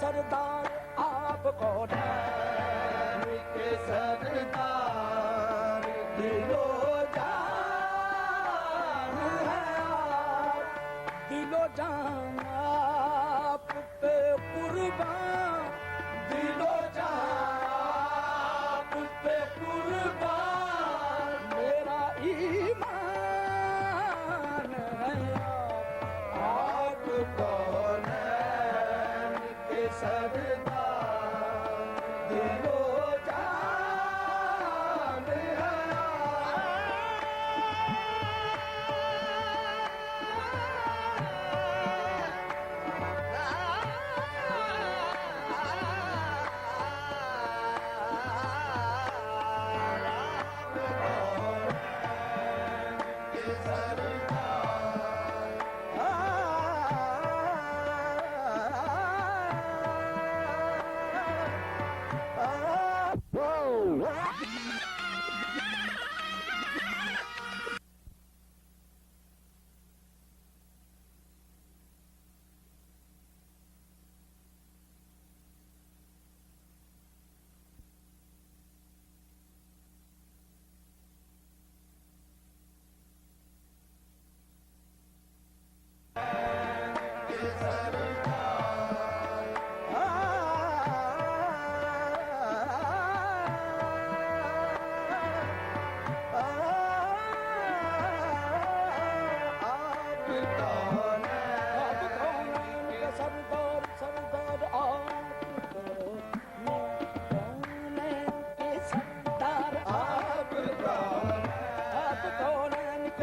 सरदार आप कौन है के सरदार दिलो जान है आप दिलो जान आप पे कुर्बान दिलो जान आप पे कुर्बान मेरा ईमान है आप कौन है के सरदार दिलो जान है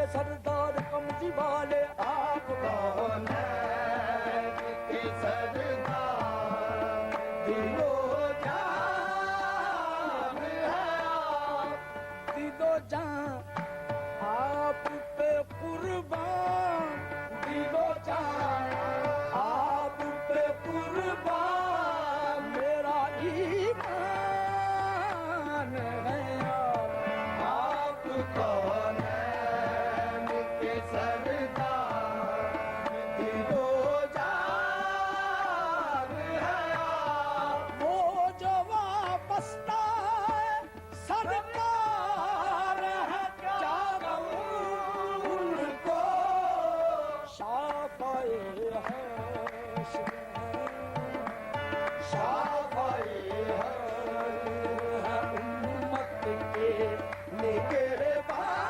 सरदार कमजी वाले आप कौन है के सरदार दिलो जान है आप दिलो जान आप पे कुर्बान दिलो जान आप पे कुर्बान मेरा ईमान है आप कौन है सरदार दिलो जान है वो जो वापसता है सरकार है क्या उनको शाफ़ाए है शाफ़ाए है उम्मत के निगहबान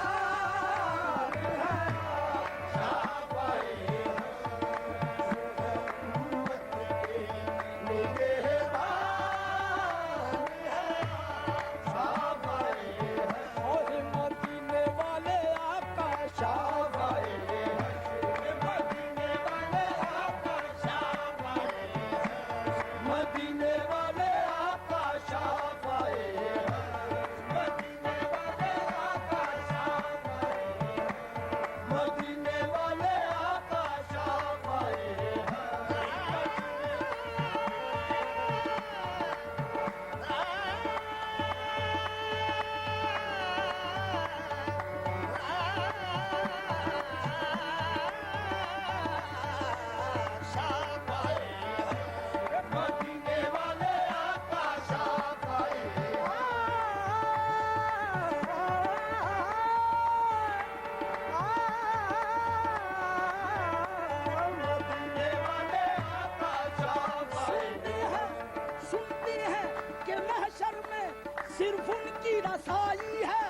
सिर्फ उनकी रसाई है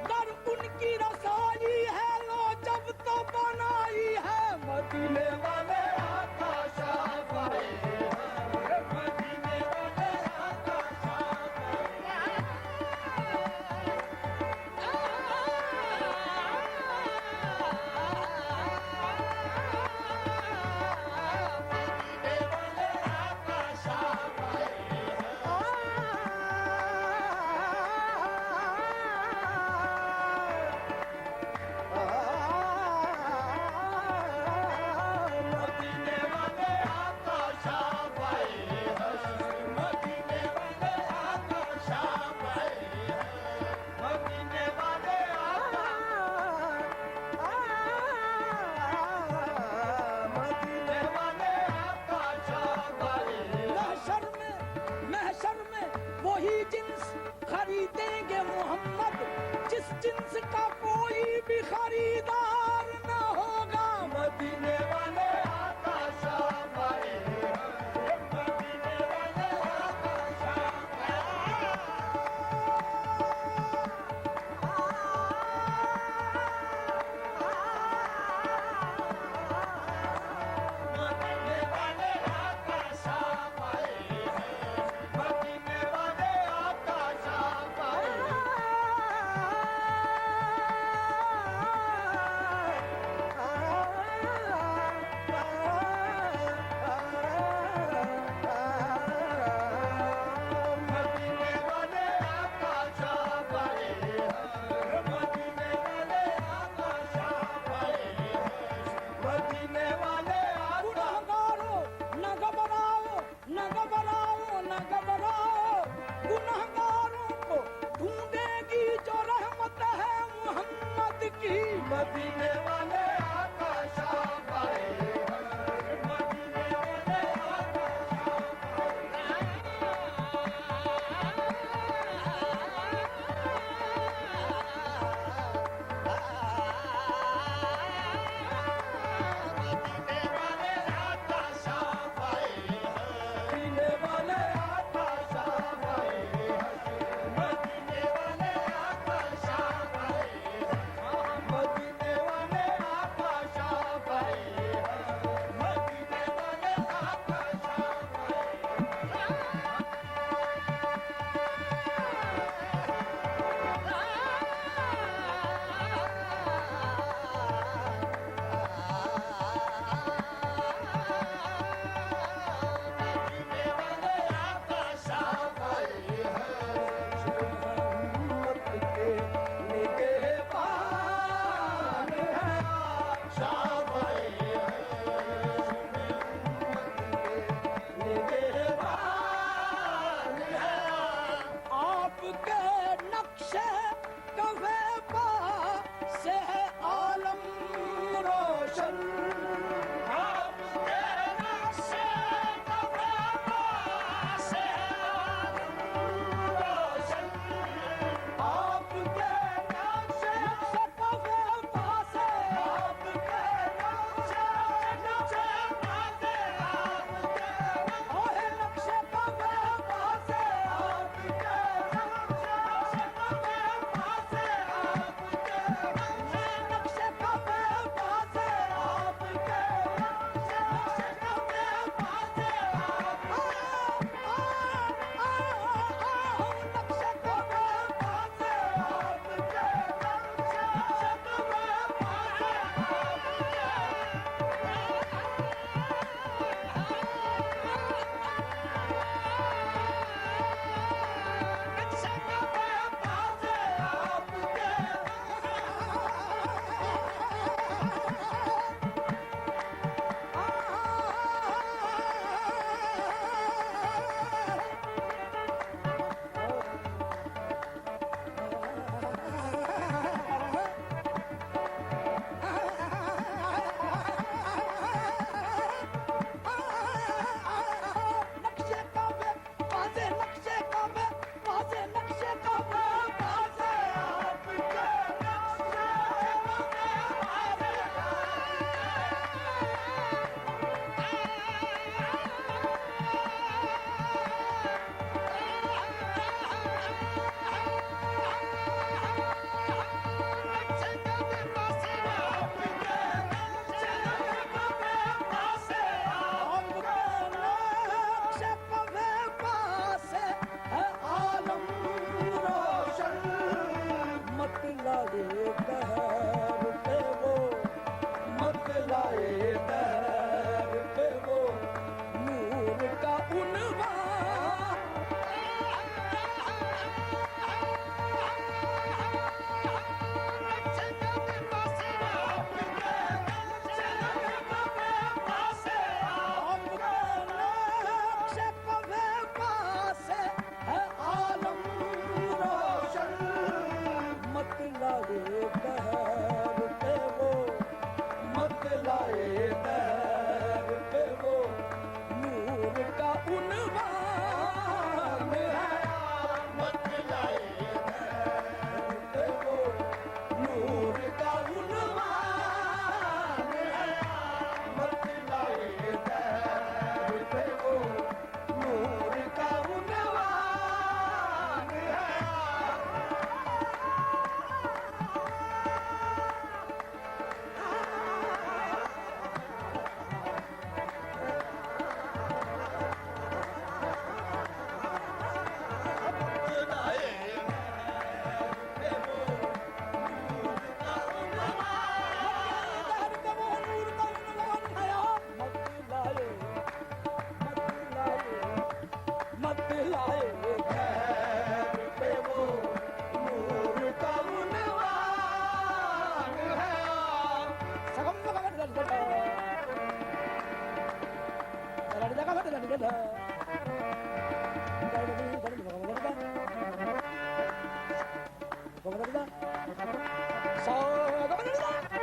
दर उनकी रसाई है लो जब तो बनाई है मदीने वाले आका शाफ़ाए मदीने वाले आका शाफ़ाए मदीने वाले आका शाह आए हैं मदीने वाले आका So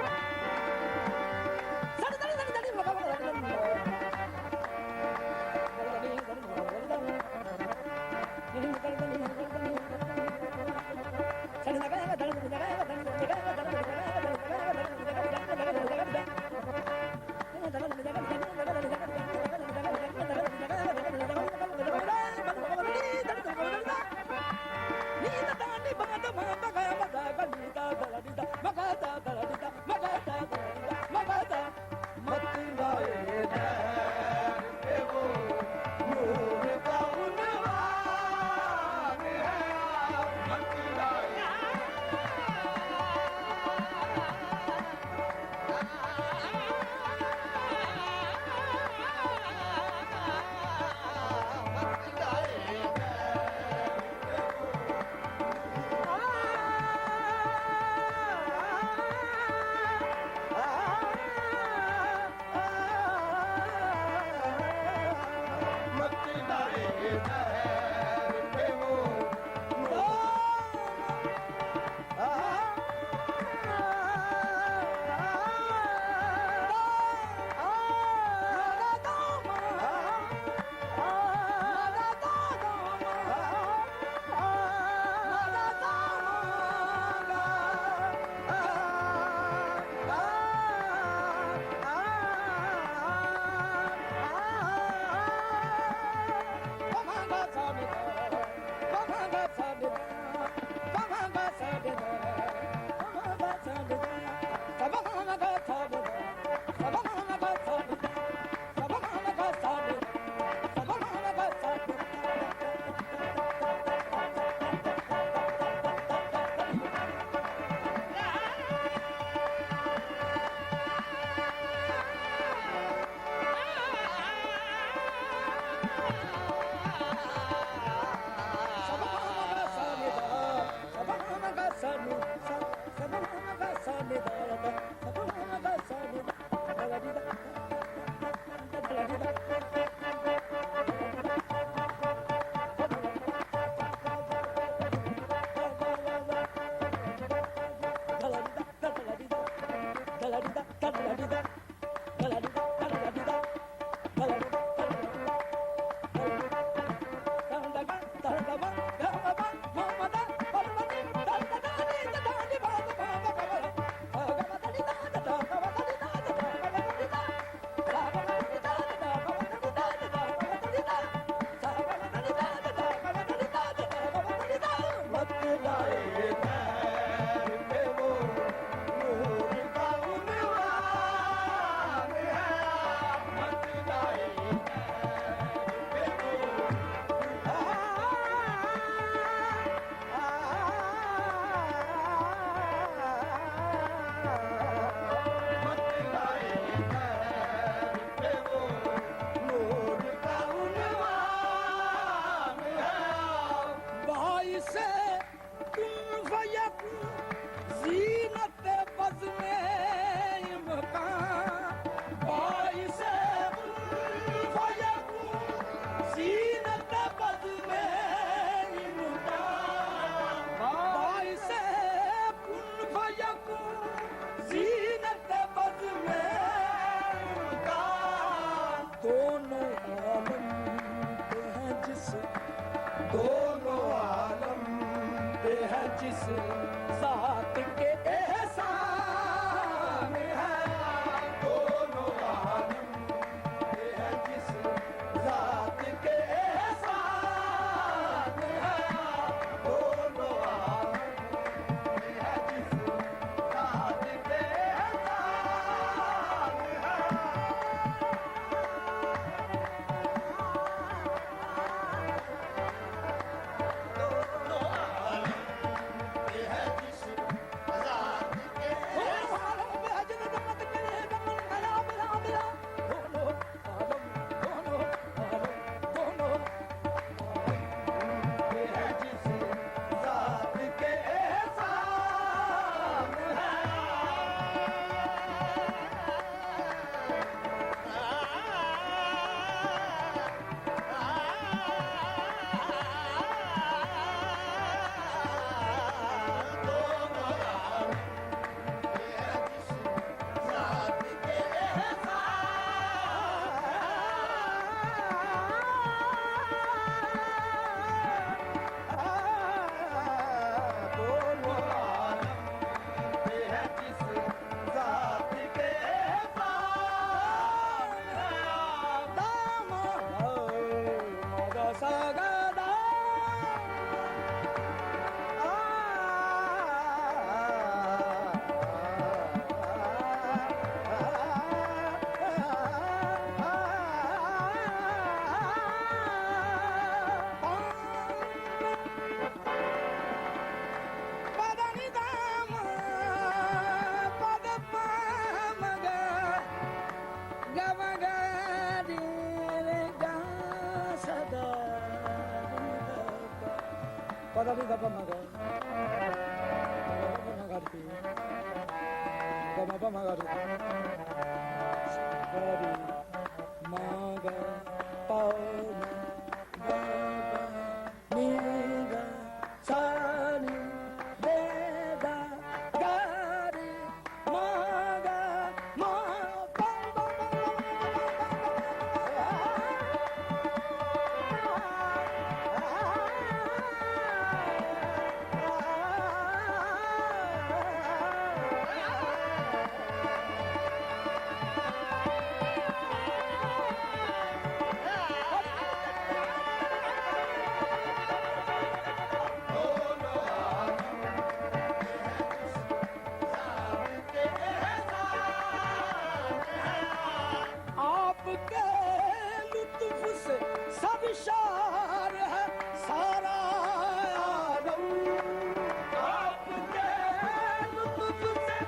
साथ के एहसान है दोनों आलम ये है जिस जात के एहसान है दोनों आलम ये है जिस जात के एहसान है दोनों आलम ये है जिस जात के ये है जिस जात के एहसान है दोनों आलम ये है जिस जात के एहसान दोनों आलम ये है जिस जात के एहसान Padani da pamaga, magari, magari, magari, maga, pauna, baba, niga, sani, deda, gari, maga, ma, दोनों आलम ये है जिस जात के एहसान है आपके लुत्फ से सब शार है सारा आलम आपके लुत्फ से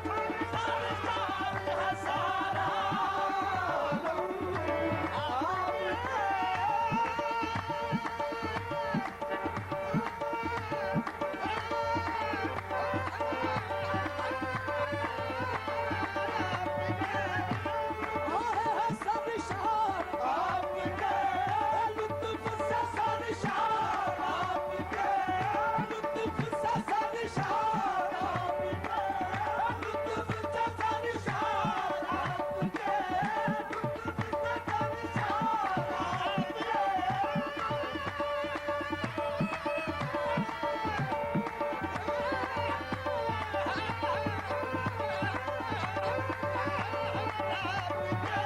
सरशार है सारा आलम सब शार आपके लुत्फ से सब शार आपके लुत्फ से सब शार लुत्फ से सरशार आपके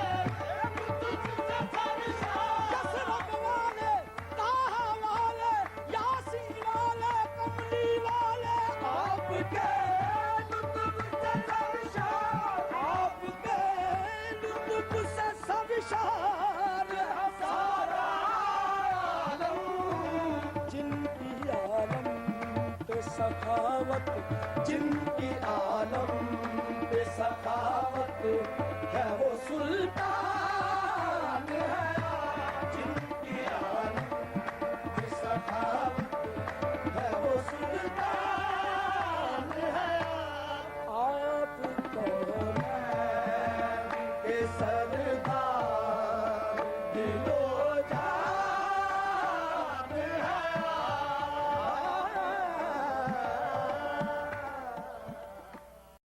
लुत्फ से कसरत वाले ताहा वाले यासीन वाले कमली वाले आपके आपके लुत्फ से सब शार है सारा आलम जिनकी आलम पे सखावत जिन